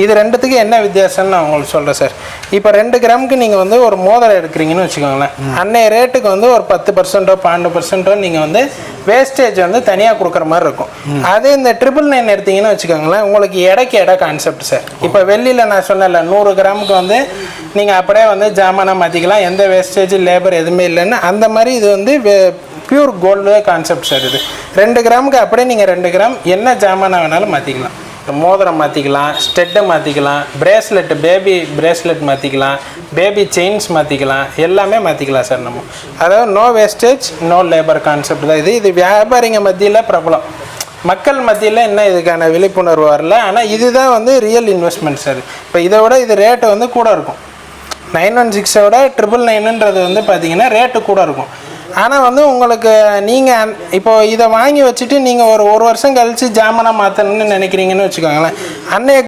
இது ரெண்டுத்துக்கு என்ன வித்தியாசம்னு நான் உங்களுக்கு சொல்கிறேன் சார். இப்போ 2 கிராமுக்கு நீங்கள் வந்து ஒரு மோதிரம் எடுக்கிறீங்கன்னு வச்சுக்கோங்களேன். அன்னைய ரேட்டுக்கு வந்து ஒரு 10% 12% நீங்கள் வந்து வேஸ்டேஜ் வந்து தனியாக கொடுக்குற மாதிரி இருக்கும். அதே இந்த 999 எடுத்தீங்கன்னு வச்சுக்கோங்களேன், உங்களுக்கு எடைக்கு எடை கான்செப்ட் சார். இப்போ வெள்ளியில் நான் சொன்னேன்ல 100 கிராமுக்கு வந்து நீங்கள் அப்படியே வந்து ஜாமானாக மாற்றிக்கலாம், எந்த வேஸ்டேஜ் லேபர் எதுவுமே இல்லைன்னு. அந்த மாதிரி இது வந்து பியூர் கோல்டு கான்செப்ட் சார். இது 2 கிராமுக்கு அப்படியே நீங்கள் 2 கிராம் என்ன ஜாமானாக வேணாலும் மாற்றிக்கலாம். மோதிரம் மாற்றிக்கலாம், ஸ்டெட்டை மாற்றிக்கலாம், பிரேஸ்லெட் பேபி பிரேஸ்லெட் மாற்றிக்கலாம், பேபி செயின்ஸ் மாற்றிக்கலாம், எல்லாமே மாற்றிக்கலாம் சார் நம்ம. அதாவது no wastage no labour concept தான் இது. இது வியாபாரிங்க மத்தியில் பிரபலம், மக்கள் மத்தியில் என்ன இதுக்கான விழிப்புணர்வு வரல. ஆனால் இதுதான் வந்து ரியல் இன்வெஸ்ட்மெண்ட் சார். இப்போ இதை விட இது ரேட்டு வந்து கூட இருக்கும். 916 விட 999ன்றது வந்து பார்த்தீங்கன்னா ரேட்டு கூட இருக்கும். ஆனால் வந்து உங்களுக்கு நீங்கள் இப்போது இதை வாங்கி வச்சுட்டு நீங்கள் ஒரு வருஷம் கழித்து ஜாமானாக மாற்றணும்னு நினைக்கிறீங்கன்னு வச்சுக்கோங்களேன், அன்னைய